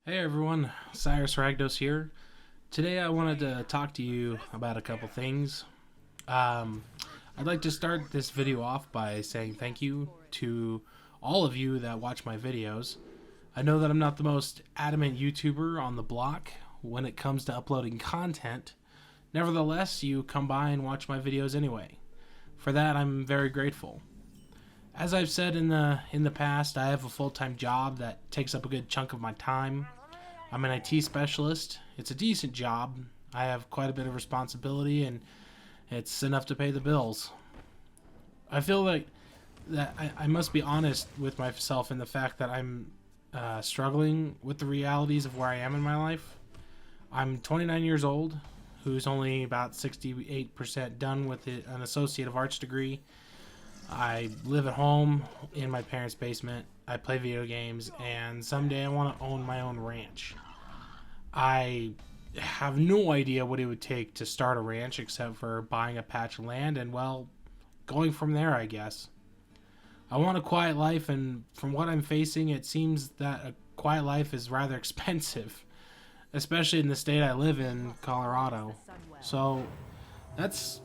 Hey everyone, Cyrus Ragdos here. Today I wanted to talk to you about a couple things. Um, I'd like to start this video off by saying thank you to all of you that watch my videos. I know that I'm not the most adamant YouTuber on the block when it comes to uploading content. Nevertheless, you come by and watch my videos anyway. For that, I'm very grateful. As I've said in the past, I have a full-time job that takes up a good chunk of my time. I'm an IT specialist. It's a decent job. I have quite a bit of responsibility, and it's enough to pay the bills. I feel like that I must be honest with myself in the fact that I'm struggling with the realities of where I am in my life. I'm 29 years old, who's only about 68% done with an Associate of Arts degree. I live at home in my parents' basement. I play video games, and someday I want to own my own ranch. I have no idea what it would take to start a ranch except for buying a patch of land and, well, going from there, I guess. I want a quiet life, and from what I'm facing, it seems that a quiet life is rather expensive, especially in the state I live in, Colorado. So that's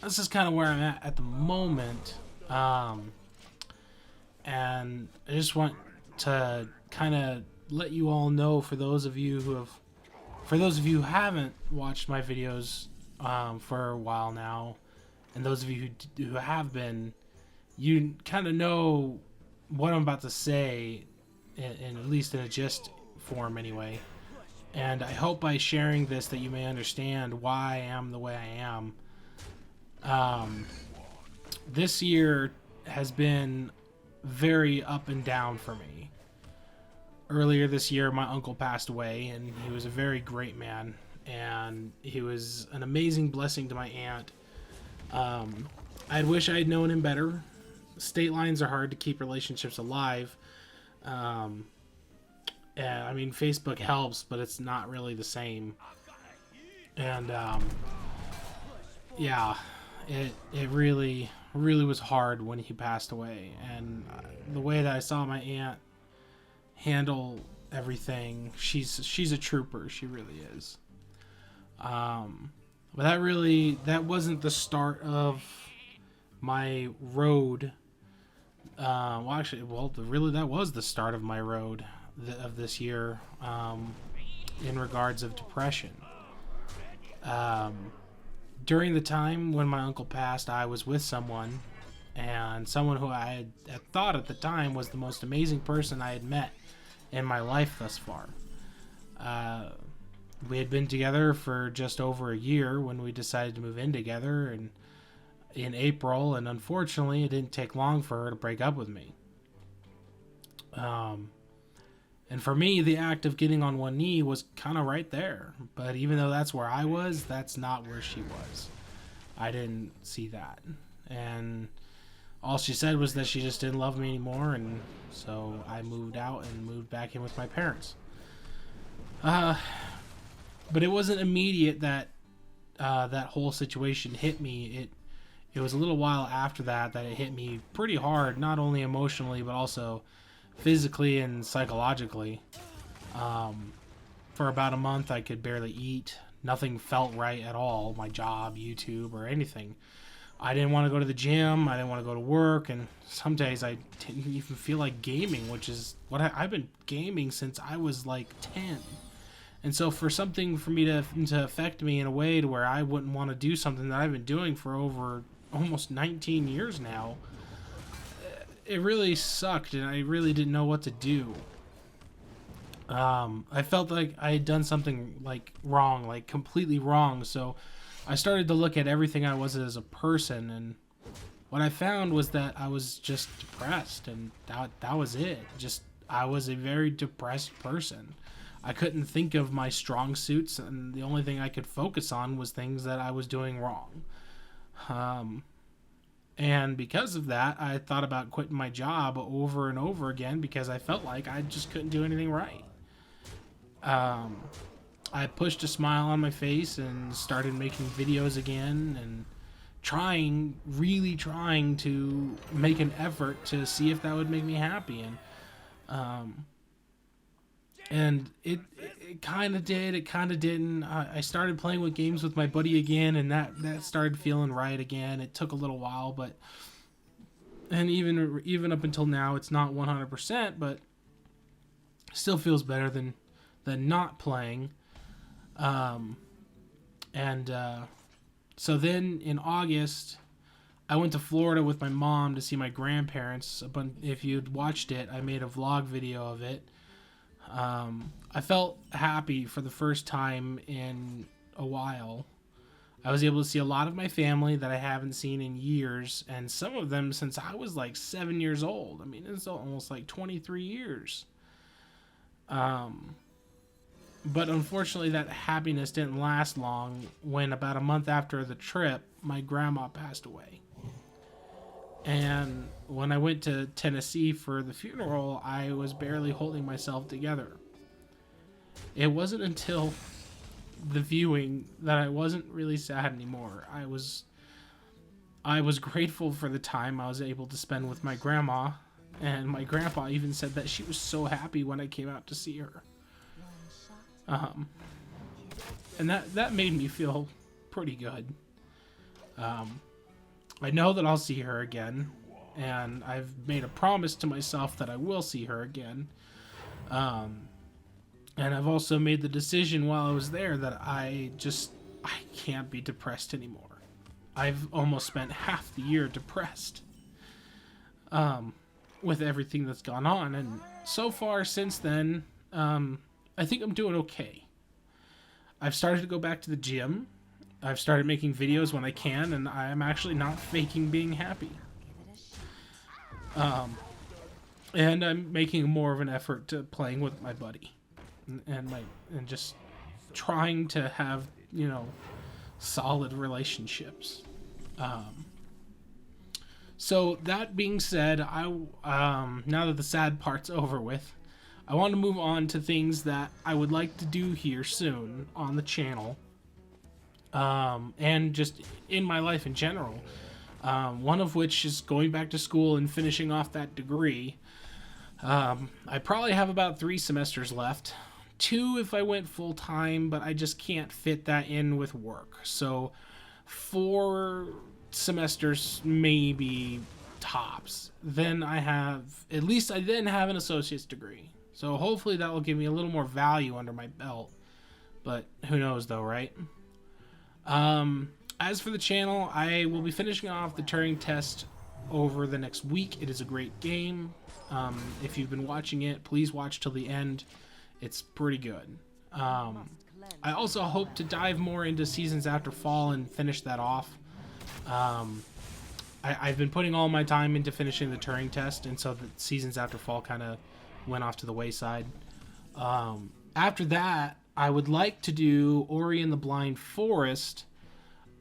this is kind of where I'm at the moment. And I just want to kind of let you all know, for those of you who haven't watched my videos for a while now, and those of you who have been, you kind of know what I'm about to say, in at least in a gist form anyway. And I hope by sharing this that you may understand why I am the way I am. This year has been very up and down for me. Earlier this year, my uncle passed away, and he was a very great man, and he was an amazing blessing to my aunt. I wish I had known him better. State lines are hard to keep relationships alive. And I mean, Facebook helps, but it's not really the same. And yeah, it really was hard when he passed away, and the way that I saw my aunt handle everything, she's a trooper. She really is. But that wasn't the start of my road. That was the start of my road of this year, in regards of depression. During the time when my uncle passed, I was with someone, and someone who I had thought at the time was the most amazing person I had met in my life thus far. We had been together for just over a year when we decided to move in together, and in April, and unfortunately, it didn't take long for her to break up with me. And for me, the act of getting on one knee was kind of right there. But even though that's where I was, that's not where she was. I didn't see that. And all she said was that she just didn't love me anymore, and so I moved out and moved back in with my parents. But it wasn't immediate that that whole situation hit me. It was a little while after that it hit me pretty hard, not only emotionally but also physically and psychologically. For about a month, I could barely eat. Nothing felt right at all. My job, YouTube, or anything. I didn't want to go to the gym. I didn't want to go to work. And some days I didn't even feel like gaming, which is what I've been gaming since I was like 10. And so for something for me to affect me in a way to where I wouldn't want to do something that I've been doing for over almost 19 years now, it really sucked, and I really didn't know what to do. I felt like I had done something like wrong, like completely wrong. So I started to look at everything I was as a person, and what I found was that I was just depressed, and that was it. Just I was a very depressed person. I couldn't think of my strong suits, and the only thing I could focus on was things that I was doing wrong. And because of that, I thought about quitting my job over and over again because I felt like I just couldn't do anything right. I pushed a smile on my face and started making videos again and really trying to make an effort to see if that would make me happy. And And it kind of did, it kind of didn't. I started playing with games with my buddy again, and that started feeling right again. It took a little while, but and even up until now, it's not 100%, but still feels better than not playing. And so then in August, I went to Florida with my mom to see my grandparents. But if you'd watched it, I made a vlog video of it. I felt happy for the first time in a while. I was able to see a lot of my family that I haven't seen in years, and some of them since I was like 7 years old. I mean, it's almost like 23 years. But unfortunately, that happiness didn't last long when about a month after the trip, my grandma passed away. And when I went to Tennessee for the funeral, I was barely holding myself together. It wasn't until the viewing that I wasn't really sad anymore. I was grateful for the time I was able to spend with my grandma, and my grandpa even said that she was so happy when I came out to see her. And that made me feel pretty good. I know that I'll see her again, and I've made a promise to myself that I will see her again. And I've also made the decision while I was there that I can't be depressed anymore. I've almost spent half the year depressed, with everything that's gone on, and so far since then, I think I'm doing okay. I've started to go back to the gym. I've started making videos when I can, and I'm actually not faking being happy. And I'm making more of an effort to playing with my buddy, and just trying to have, solid relationships. So that being said, now that the sad part's over with, I want to move on to things that I would like to do here soon on the channel. And just in my life in general. One of which is going back to school and finishing off that degree. I probably have about 3 semesters left. 2 if I went full time, but I just can't fit that in with work. So 4 semesters maybe tops. Then I then have an associate's degree. So hopefully that will give me a little more value under my belt. But who knows though, right? As for the channel, I will be finishing off the Turing test over the next week. It is a great game. If you've been watching it, please watch till the end. It's pretty good. I also hope to dive more into Seasons After Fall and finish that off. I've been putting all my time into finishing the Turing test, and so the Seasons After Fall kind of went off to the wayside. After that, I would like to do Ori and the Blind Forest.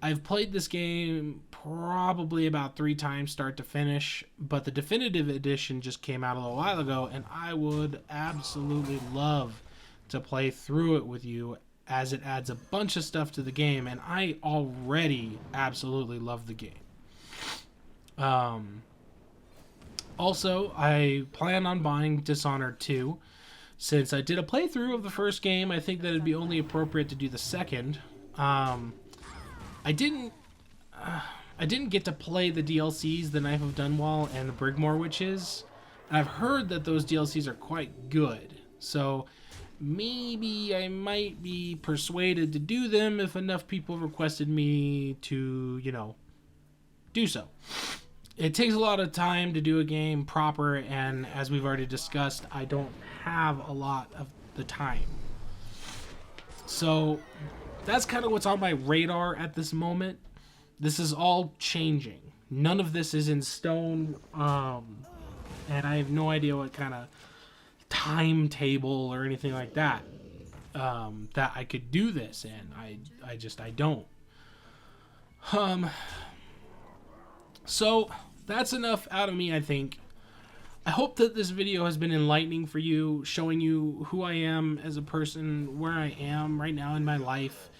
I've played this game probably about 3 times start to finish, but the definitive edition just came out a little while ago, and I would absolutely love to play through it with you, as it adds a bunch of stuff to the game, and I already absolutely love the game. Also, I plan on buying Dishonored 2. Since I did a playthrough of the first game, I think that it'd be only appropriate to do the second. I didn't get to play the DLCs, the Knife of Dunwall and the Brigmore Witches, and I've heard that those DLCs are quite good. So maybe I might be persuaded to do them if enough people requested me to, do so. It takes a lot of time to do a game proper, and as we've already discussed, I don't have a lot of the time. So that's kind of what's on my radar at this moment. This is all changing. None of this is in stone, and I have no idea what kind of timetable or anything like that that I could do this in. I don't. So that's enough out of me, I think. I hope that this video has been enlightening for you, showing you who I am as a person, where I am right now in my life,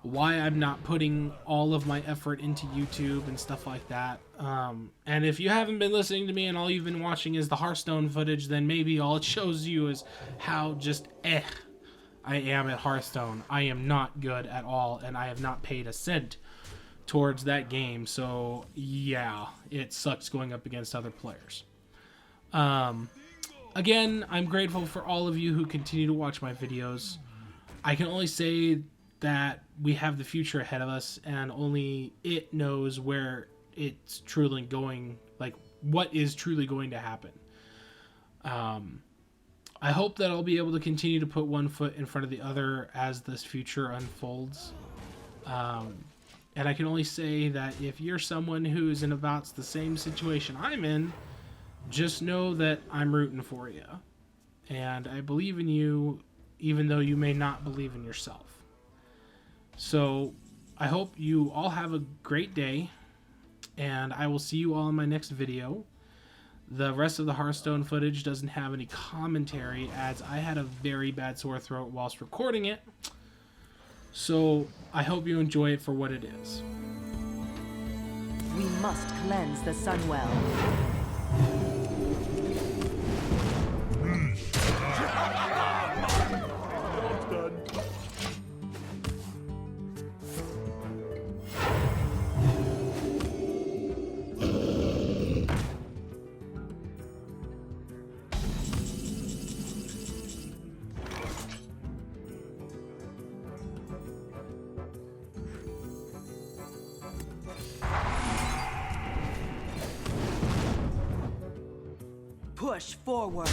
why I'm not putting all of my effort into YouTube and stuff like that. And if you haven't been listening to me and all you've been watching is the Hearthstone footage, then maybe all it shows you is how just I am at Hearthstone. I am not good at all, and I have not paid a cent towards that game. So yeah, it sucks going up against other players. Again, I'm grateful for all of you who continue to watch my videos. I can only say that we have the future ahead of us, and only it knows where it's truly going, like what is truly going to happen. I hope that I'll be able to continue to put one foot in front of the other as this future unfolds. And I can only say that if you're someone who's in about the same situation I'm in, just know that I'm rooting for you. And I believe in you, even though you may not believe in yourself. So I hope you all have a great day, and I will see you all in my next video. The rest of the Hearthstone footage doesn't have any commentary, as I had a very bad sore throat whilst recording it. So I hope you enjoy it for what it is. We must cleanse the Sunwell. Push forward.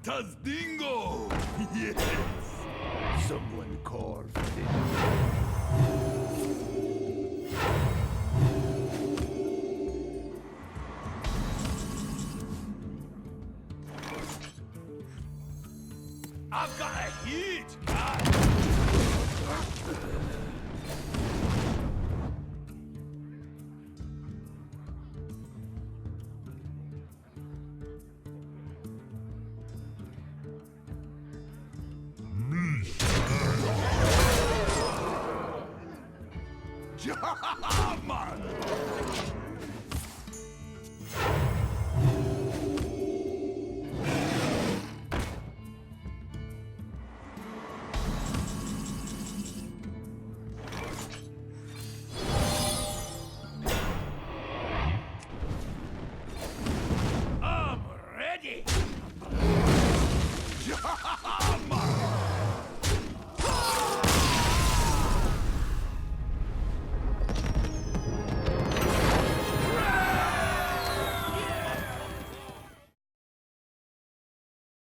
Tazdingo! Yes! Someone carved it. I've got a huge guy! Man!